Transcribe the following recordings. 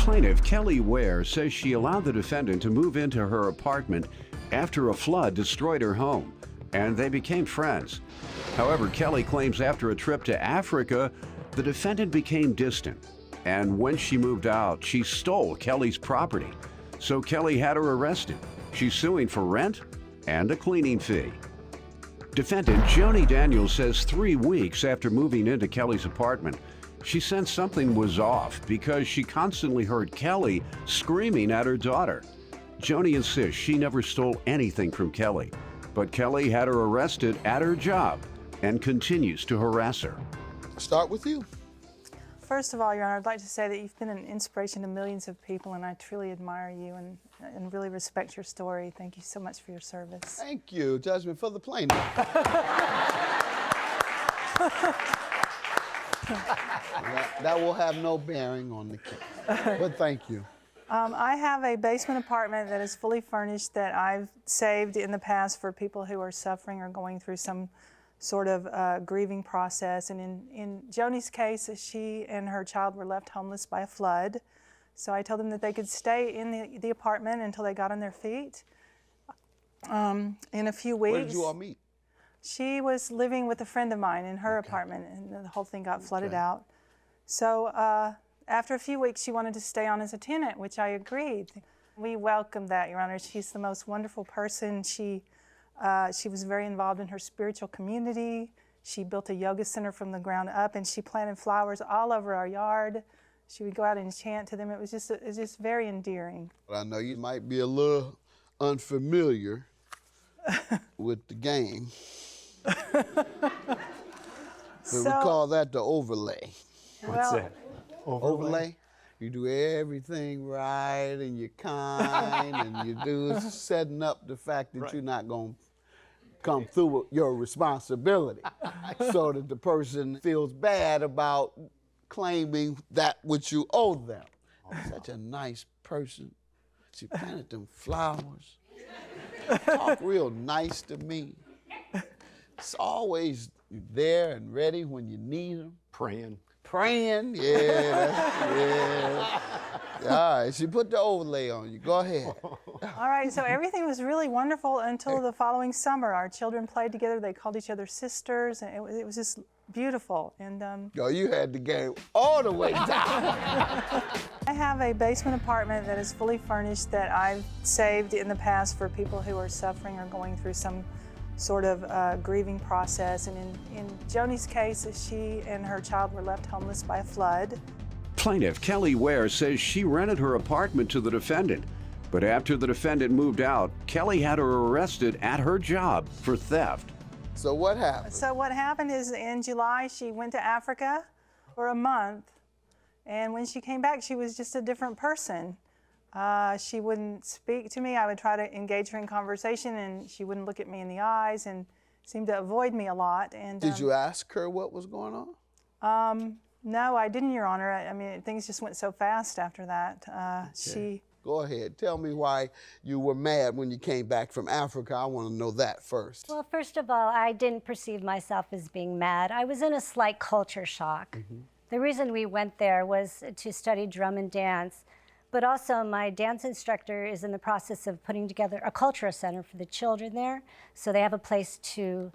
Plaintiff Kelly Ware says she allowed the defendant to move into her apartment after a flood destroyed her home, and they became friends. However, Kelly claims after a trip to Africa, the defendant became distant, and when she moved out, she stole Kelly's property. So Kelly had her arrested. She's suing for rent and a cleaning fee. Defendant Joni Daniels says 3 weeks after moving into Kelly's apartment, she sensed something was off because she constantly heard Kelly screaming at her daughter. Joni insists she never stole anything from Kelly, but Kelly had her arrested at her job and continues to harass her. Start with you. First of all, Your Honor, I'd like to say that you've been an inspiration to millions of people, and I truly admire you and really respect your story. Thank you so much for your service. Thank you. Judgment for the plaintiff. that will have no bearing on the case, but thank you. I have a basement apartment that is fully furnished that I've saved in the past for people who are suffering or going through some sort of grieving process. And in Joni's case, she and her child were left homeless by a flood. So I told them that they could stay in the apartment until they got on their feet. In a few weeks. Where did you all meet? She was living with a friend of mine in her apartment, and the whole thing got flooded out. So after a few weeks, she wanted to stay on as a tenant, which I agreed. We welcomed that, Your Honor. She's the most wonderful person. She was very involved in her spiritual community. She built a yoga center from the ground up, and she planted flowers all over our yard. She would go out and chant to them. It was just very endearing. I know you might be a little unfamiliar with the game. So we call that the overlay. What's that? Overlay? You do everything right, and you're kind, and you do setting up the fact that you're not going to come through with your responsibility so that the person feels bad about claiming that which you owe them. Such a nice person. She planted them flowers. Talk real nice to me. It's always there and ready when you need them. Praying. Praying, yeah. All right, she put the overlay on you. Go ahead. All right, so everything was really wonderful until the following summer. Our children played together. They called each other sisters, and it was just beautiful. And Yo, you had the game all the way down. I have a basement apartment that is fully furnished that I've saved in the past for people who are suffering or going through some sort of grieving process. And in Joni's case, she and her child were left homeless by a flood. Plaintiff Kelly Ware says she rented her apartment to the defendant, but after the defendant moved out, Kelly had her arrested at her job for theft. So what happened? So what happened is in July, she went to Africa for a month, and when she came back, she was just a different person. She wouldn't speak to me. I would try to engage her in conversation, and she wouldn't look at me in the eyes and seemed to avoid me a lot. And did you ask her what was going on? No, I didn't, Your Honor. I mean, things just went so fast after that. Okay. Go ahead. Tell me why you were mad when you came back from Africa. I want to know that first. Well, first of all, I didn't perceive myself as being mad. I was in a slight culture shock. Mm-hmm. The reason we went there was to study drum and dance, but also my dance instructor is in the process of putting together a cultural center for the children there, so they have a place to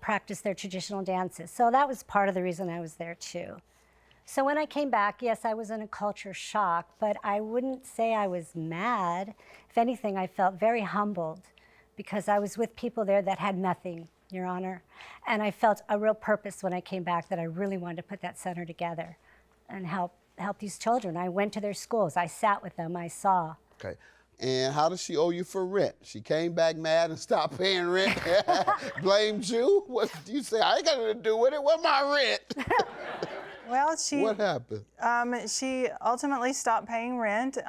practice their traditional dances. So that was part of the reason I was there too. So when I came back, yes, I was in a culture shock, but I wouldn't say I was mad. If anything, I felt very humbled because I was with people there that had nothing, Your Honor. And I felt a real purpose when I came back that I really wanted to put that center together and help these children. I went to their schools, I sat with them, I saw. Okay. And how does she owe you for rent? She came back mad and stopped paying rent, blamed you? What did you say? I ain't got nothing to do with it. What's my rent? Well, what happened? She ultimately stopped paying rent.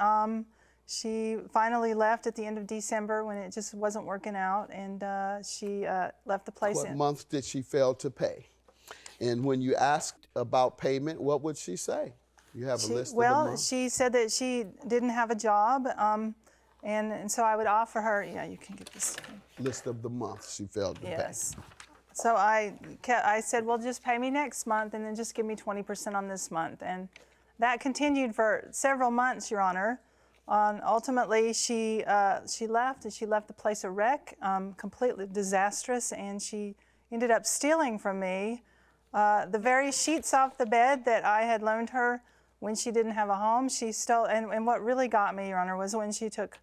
She finally left at the end of December when it just wasn't working out, and she left the place. What month did she fail to pay? And when you asked about payment, what would she say? You have a list of the months? Well, she said that she didn't have a job, and so I would offer her, you can get this. List of the months she failed to pay. Yes. So I said, well, just pay me next month and then just give me 20% on this month. And That continued for several months, Your Honor. Ultimately, she left, and she left the place a wreck, completely disastrous, and she ended up stealing from me the very sheets off the bed that I had loaned her when she didn't have a home. She stole, and what really got me, Your Honor, was when she took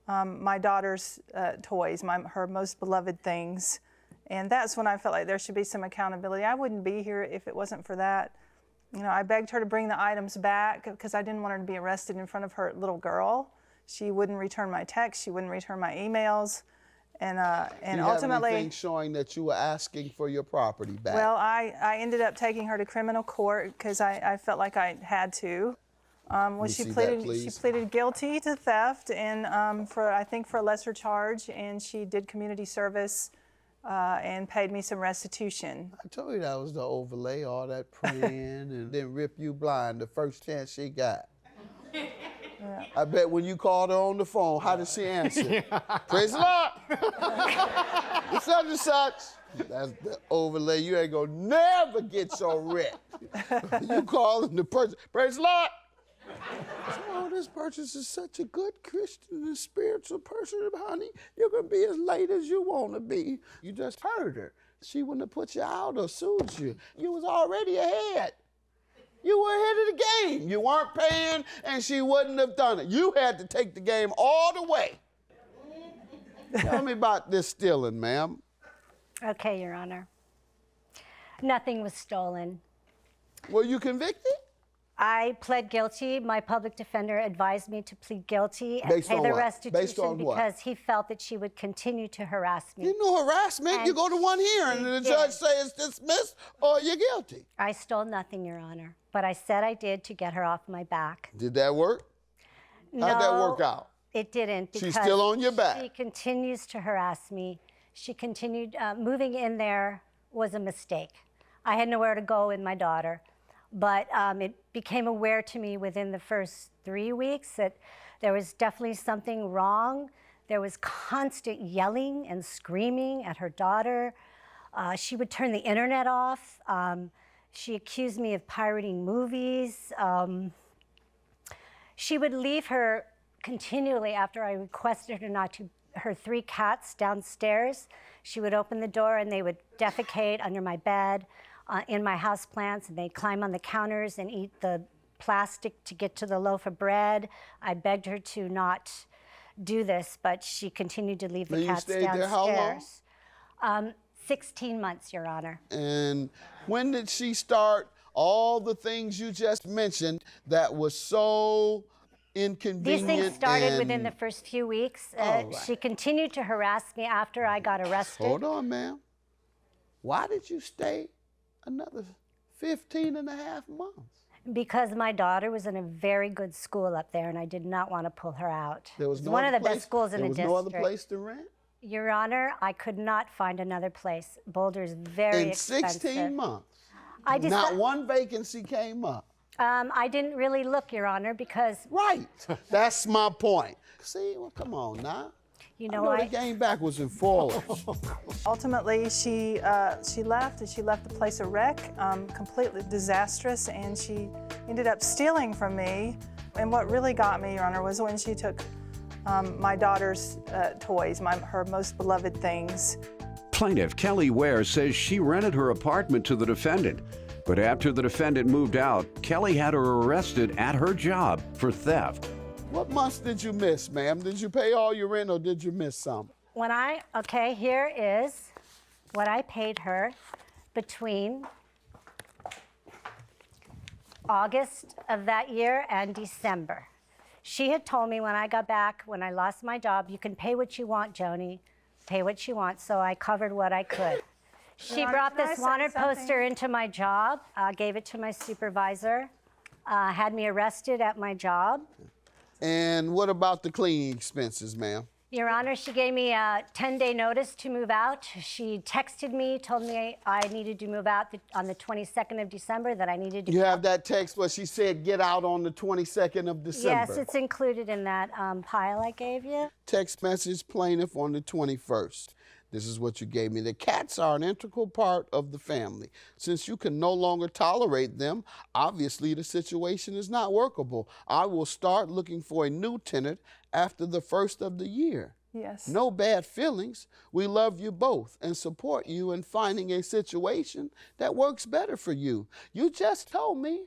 my daughter's toys, her most beloved things. And that's when I felt like there should be some accountability. I wouldn't be here if it wasn't for that. You know, I begged her to bring the items back because I didn't want her to be arrested in front of her little girl. She wouldn't return my texts. She wouldn't return my emails. And ultimately, anything showing that you were asking for your property back? Well, I ended up taking her to criminal court because I felt like I had to. She pleaded guilty to theft and I think for a lesser charge, and she did community service and paid me some restitution. I told you that was the overlay, all that praying and then rip you blind the first chance she got. Yeah. I bet when you called her on the phone, how did she answer? Praise the Lord! It's such and such. That's the overlay. You ain't gonna never get so wrecked. You calling the person, praise the Lord! Oh, this person is such a good Christian and spiritual person, honey. You're going to be as late as you want to be. You just heard her. She wouldn't have put you out or sued you. You was already ahead. You were ahead of the game. You weren't paying, and she wouldn't have done it. You had to take the game all the way. Tell me about this stealing, ma'am. Okay, Your Honor. Nothing was stolen. Were you convicted? I pled guilty. My public defender advised me to plead guilty and pay the restitution because he felt that she would continue to harass me. You know harassment, and you go to one hearing and the judge says it's dismissed or you're guilty. I stole nothing, Your Honor, but I said I did to get her off my back. Did that work? No, how'd that work out? It didn't, because she's still on your back. She continues to harass me. She continued, moving in there was a mistake. I had nowhere to go with my daughter. But it became aware to me within the first 3 weeks that there was definitely something wrong. There was constant yelling and screaming at her daughter. She would turn the internet off. She accused me of pirating movies. She would leave her continually after I requested her not to, her 3 cats downstairs. She would open the door and they would defecate under my bed. In my houseplants, and they'd climb on the counters and eat the plastic to get to the loaf of bread. I begged her to not do this, but she continued to leave the cats downstairs. There how long? 16 months, Your Honor. And when did she start all the things you just mentioned that was so inconvenient? These things started within the first few weeks. She continued to harass me after I got arrested. Hold on, ma'am. Why did you stay another 15 and a half months? Because my daughter was in a very good school up there, and I did not want to pull her out. There was no one of the best schools in the district. There was no other place to rent? Your Honor, I could not find another place. Boulder's very expensive. In 16 months, not one vacancy came up. I didn't really look, Your Honor, because... Right. That's my point. See, well, come on now. You know, the game backwards and forwards. Ultimately, she left, and she left the place a wreck, completely disastrous, and she ended up stealing from me. And what really got me, Your Honor, was when she took my daughter's toys, her most beloved things. Plaintiff Kelly Ware says she rented her apartment to the defendant, but after the defendant moved out, Kelly had her arrested at her job for theft. What months did you miss, ma'am? Did you pay all your rent or did you miss some? Okay, here is what I paid her between August of that year and December. She had told me when I got back, when I lost my job, you can pay what you want, Joni, pay what you want, so I covered what I could. She brought this wanted poster into my job, gave it to my supervisor, had me arrested at my job. And what about the cleaning expenses, ma'am? Your Honor, she gave me a 10-day notice to move out. She texted me, told me I needed to move out on the 22nd of December, that I needed to... You have that text where she said get out on the 22nd of December? Yes, it's included in that pile I gave you. Text message plaintiff on the 21st. This is what you gave me. The cats are an integral part of the family. Since you can no longer tolerate them, obviously the situation is not workable. I will start looking for a new tenant after the first of the year. Yes. No bad feelings. We love you both and support you in finding a situation that works better for you. You just told me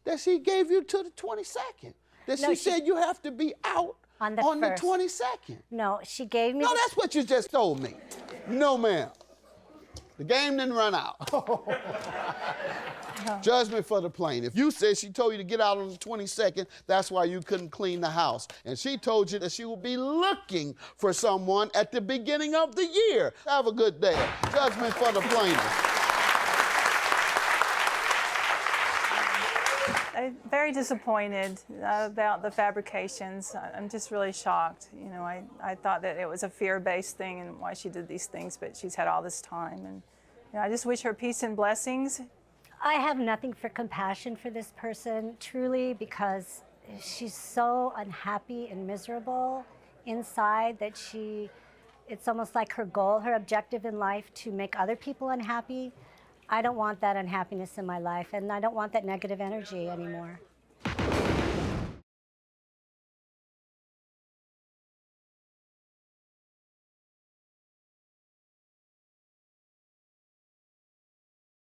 that she gave you to the 22nd. That No, she said you have to be out on the the first. 22nd. No, she gave me. No, that's what you just told me. No, ma'am. The game didn't run out. Judgment for the plaintiff. You said she told you to get out on the 22nd. That's why you couldn't clean the house. And she told you that she will be looking for someone at the beginning of the year. Have a good day. Judgment for the plaintiff. I'm very disappointed about the fabrications. I'm just really shocked. You know, I thought that it was a fear-based thing and why she did these things, but she's had all this time. And you know, I just wish her peace and blessings. I have nothing for compassion for this person, truly, because she's so unhappy and miserable inside that it's almost like her goal, her objective in life to make other people unhappy. I don't want that unhappiness in my life, and I don't want that negative energy anymore.